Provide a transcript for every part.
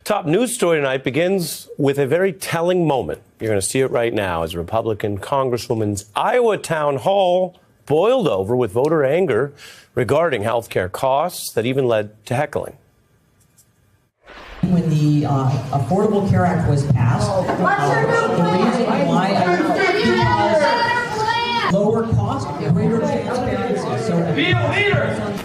Top news story tonight begins with a very telling moment. You're going to see it right now as Republican Congresswoman's Iowa town hall boiled over with voter anger regarding health care costs that even led to heckling. When the Affordable Care Act was passed, the reason why because lower cost, greater transparency. So be a leader.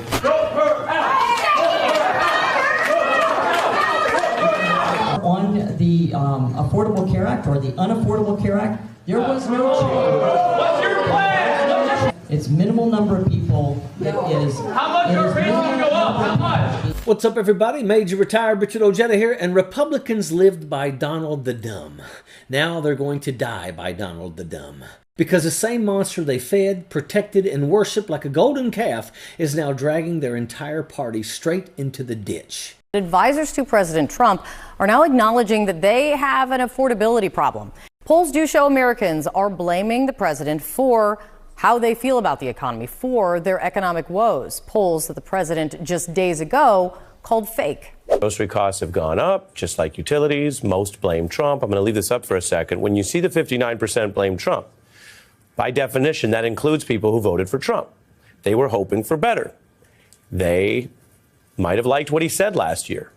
On the Affordable Care Act or the Unaffordable Care Act, there was no change. What's your plan? It's minimal number of people. It is. How much are rates going to go up? How much? What's up, everybody? Major Retired Richard Ojeda here, and Republicans lived by Donald the Dumb. Now they're going to die by Donald the Dumb. Because the same monster they fed, protected, and worshipped like a golden calf is now dragging their entire party straight into the ditch. Advisors to President Trump are now acknowledging that they have an affordability problem. Polls do show Americans are blaming the president for how they feel about the economy, for their economic woes. Polls that the president just days ago called fake. Grocery costs have gone up, just like utilities. Most blame Trump. I'm going to leave this up for a second. When you see the 59% blame Trump, by definition, that includes people who voted for Trump. They were hoping for better. They might have liked what he said last year,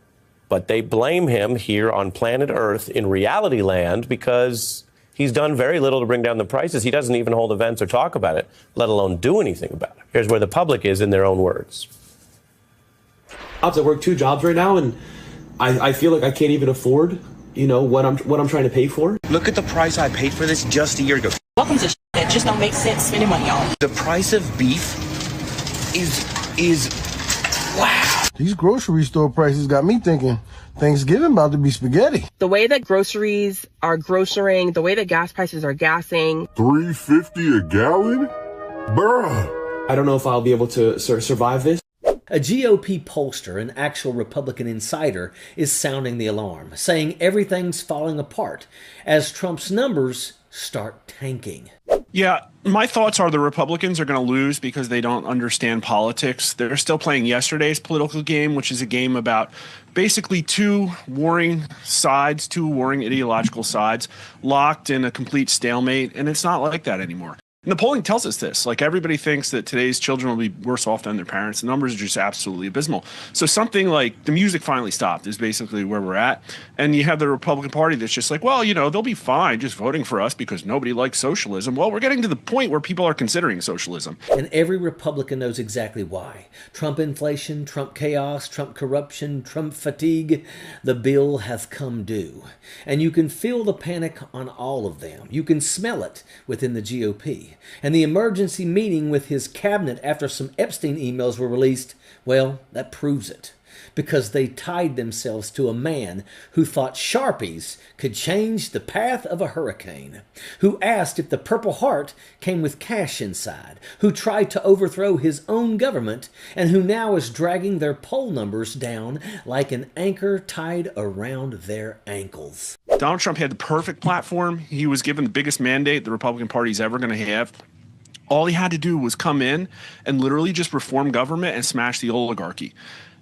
but they blame him here on planet Earth in reality land because he's done very little to bring down the prices. He doesn't even hold events or talk about it, let alone do anything about it. Here's where the public is in their own words. I work 2 jobs right now, and I feel like I can't even afford, what I'm trying to pay for. Look at the price I paid for this just a year ago. Welcome to that just don't make sense spending money on. The price of beef is wow. These grocery store prices got me thinking Thanksgiving about to be spaghetti. The way that groceries are grocerying, the way that gas prices are gassing. $3.50 a gallon? Bruh. I don't know if I'll be able to survive this. A GOP pollster, an actual Republican insider, is sounding the alarm, saying everything's falling apart as Trump's numbers start tanking. Yeah, my thoughts are the Republicans are going to lose because they don't understand politics. They're still playing yesterday's political game, which is a game about basically two warring ideological sides locked in a complete stalemate. And it's not like that anymore. And the polling tells us this. Like, everybody thinks that today's children will be worse off than their parents. The numbers are just absolutely abysmal. So something like the music finally stopped is basically where we're at. And you have the Republican Party that's just like, well, they'll be fine just voting for us because nobody likes socialism. Well, we're getting to the point where people are considering socialism. And every Republican knows exactly why. Trump inflation, Trump chaos, Trump corruption, Trump fatigue. The bill has come due. And you can feel the panic on all of them. You can smell it within the GOP. And the emergency meeting with his cabinet after some Epstein emails were released, well, that proves it. Because they tied themselves to a man who thought Sharpies could change the path of a hurricane, who asked if the Purple Heart came with cash inside, who tried to overthrow his own government, and who now is dragging their poll numbers down like an anchor tied around their ankles. Donald Trump had the perfect platform. He was given the biggest mandate the Republican Party's ever going to have. All he had to do was come in and literally just reform government and smash the oligarchy.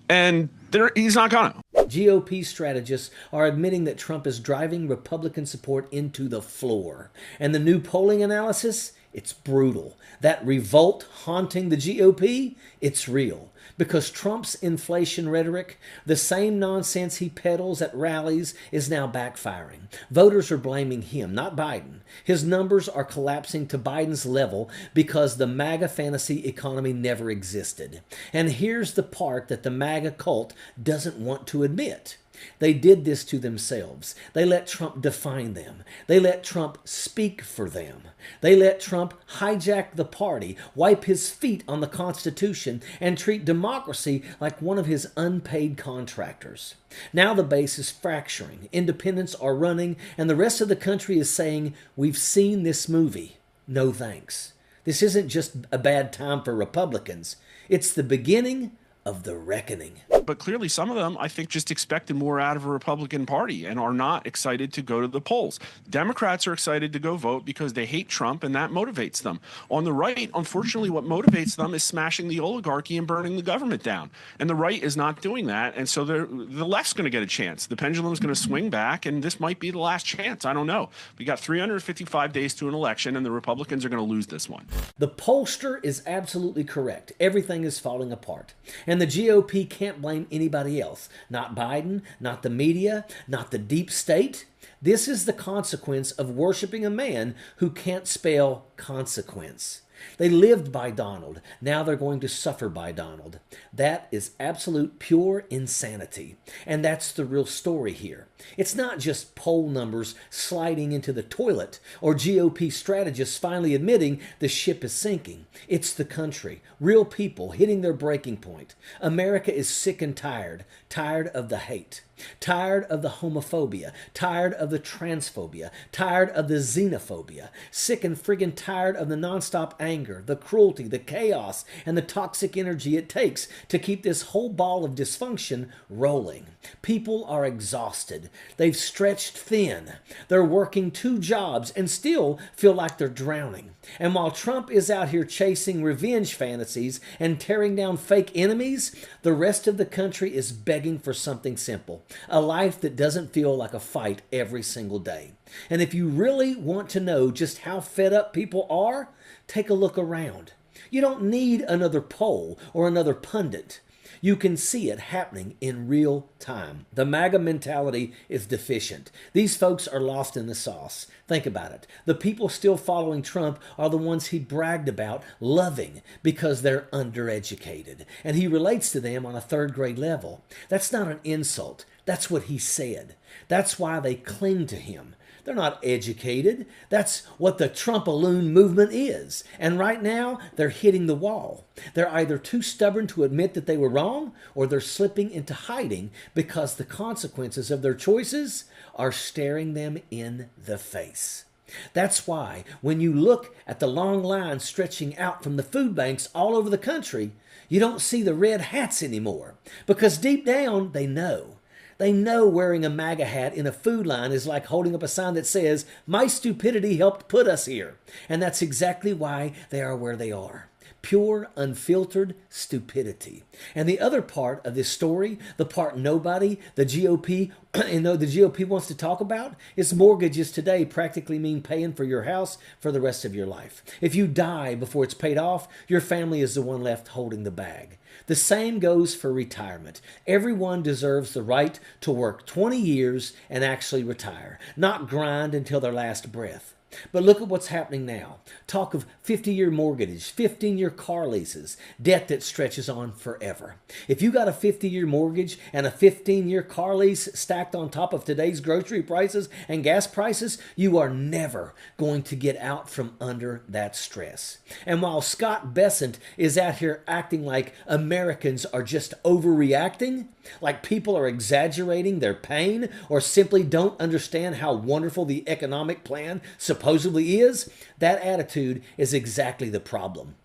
And he's not gonna. GOP strategists are admitting that Trump is driving Republican support into the floor. And the new polling analysis, it's brutal. That revolt haunting the GOP, it's real. Because Trump's inflation rhetoric, the same nonsense he peddles at rallies, is now backfiring. Voters are blaming him, not Biden. His numbers are collapsing to Biden's level because the MAGA fantasy economy never existed. And here's the part that the MAGA cult doesn't want to admit. They did this to themselves. They let Trump define them. They let Trump speak for them. They let Trump hijack the party, wipe his feet on the Constitution, and treat democracy like one of his unpaid contractors. Now the base is fracturing, independents are running, and the rest of the country is saying, we've seen this movie. No thanks. This isn't just a bad time for Republicans. It's the beginning of the reckoning. But clearly some of them, I think, just expected more out of a Republican Party and are not excited to go to the polls. Democrats are excited to go vote because they hate Trump, and that motivates them. On the right, unfortunately, what motivates them is smashing the oligarchy and burning the government down. And the right is not doing that. And so the left's going to get a chance. The pendulum's going to swing back, and this might be the last chance. I don't know. We got 355 days to an election, and the Republicans are going to lose this one. The pollster is absolutely correct. Everything is falling apart. And the GOP can't blame anybody else. Not Biden, not the media, not the deep state. This is the consequence of worshiping a man who can't spell consequence. They lived by Donald. Now they're going to suffer by Donald. That is absolute pure insanity. And that's the real story here. It's not just poll numbers sliding into the toilet or GOP strategists finally admitting the ship is sinking. It's the country, real people hitting their breaking point. America is sick and tired of the hate. Tired of the homophobia, tired of the transphobia, tired of the xenophobia, sick and friggin' tired of the nonstop anger, the cruelty, the chaos, and the toxic energy it takes to keep this whole ball of dysfunction rolling. People are exhausted. They've stretched thin. They're working 2 jobs and still feel like they're drowning. And while Trump is out here chasing revenge fantasies and tearing down fake enemies, the rest of the country is begging for something simple. A life that doesn't feel like a fight every single day. And if you really want to know just how fed up people are, take a look around. You don't need another poll or another pundit. You can see it happening in real time. The MAGA mentality is deficient. These folks are lost in the sauce. Think about it. The people still following Trump are the ones he bragged about loving because they're undereducated. And he relates to them on a 3rd grade level. That's not an insult. That's what he said. That's why they cling to him. They're not educated. That's what the Trumpaloon movement is. And right now, they're hitting the wall. They're either too stubborn to admit that they were wrong, or they're slipping into hiding because the consequences of their choices are staring them in the face. That's why when you look at the long lines stretching out from the food banks all over the country, you don't see the red hats anymore. Because deep down, they know. They know wearing a MAGA hat in a food line is like holding up a sign that says, "My stupidity helped put us here." And that's exactly why they are where they are. Pure, unfiltered stupidity. And the other part of this story, the part nobody, the GOP, the GOP wants to talk about, is mortgages today practically mean paying for your house for the rest of your life. If you die before it's paid off, your family is the one left holding the bag. The same goes for retirement. Everyone deserves the right to work 20 years and actually retire, not grind until their last breath. But look at what's happening now. Talk of 50-year mortgages, 15-year car leases, debt that stretches on forever. If you got a 50-year mortgage and a 15-year car lease stacked on top of today's grocery prices and gas prices, you are never going to get out from under that stress. And while Scott Bessent is out here acting like Americans are just overreacting, like people are exaggerating their pain or simply don't understand how wonderful the economic plan supposedly is, that attitude is exactly the problem.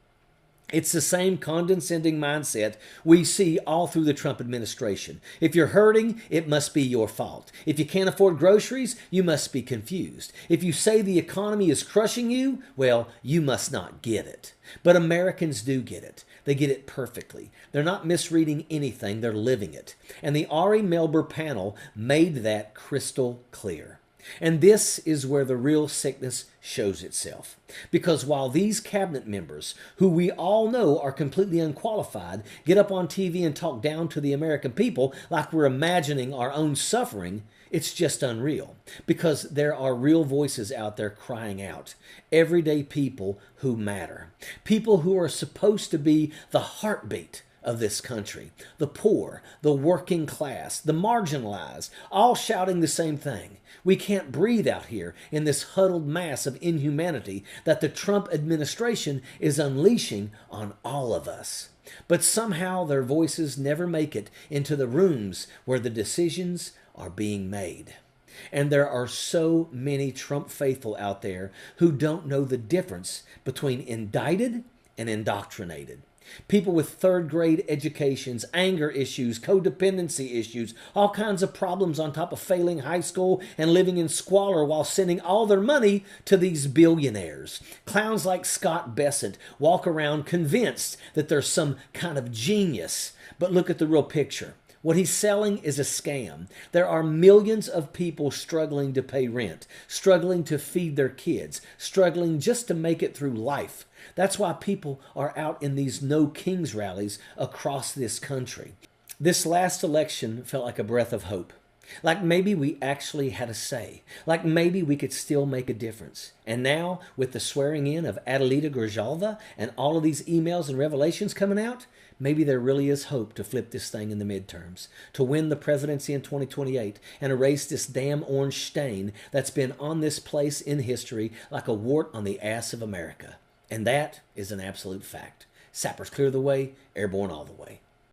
It's the same condescending mindset we see all through the Trump administration. If you're hurting, it must be your fault. If you can't afford groceries, you must be confused. If you say the economy is crushing you, well, you must not get it. But Americans do get it. They get it perfectly. They're not misreading anything, they're living it. And the Ari Melber panel made that crystal clear. And this is where the real sickness shows itself. Because while these cabinet members, who we all know are completely unqualified, get up on TV and talk down to the American people like we're imagining our own suffering, it's just unreal. Because there are real voices out there crying out. Everyday people who matter. People who are supposed to be the heartbeat of this country. The poor, the working class, the marginalized, all shouting the same thing. We can't breathe out here in this huddled mass of inhumanity that the Trump administration is unleashing on all of us. But somehow their voices never make it into the rooms where the decisions are being made. And there are so many Trump faithful out there who don't know the difference between indicted and indoctrinated. People with third-grade educations, anger issues, codependency issues, all kinds of problems on top of failing high school and living in squalor while sending all their money to these billionaires. Clowns like Scott Bessent walk around convinced that they're some kind of genius. But look at the real picture. What he's selling is a scam. There are millions of people struggling to pay rent, struggling to feed their kids, struggling just to make it through life. That's why people are out in these No Kings rallies across this country. This last election felt like a breath of hope. Like maybe we actually had a say. Like maybe we could still make a difference. And now, with the swearing in of Adelita Grijalva and all of these emails and revelations coming out, maybe there really is hope to flip this thing in the midterms, to win the presidency in 2028 and erase this damn orange stain that's been on this place in history like a wart on the ass of America. And that is an absolute fact. Sappers clear the way, airborne all the way.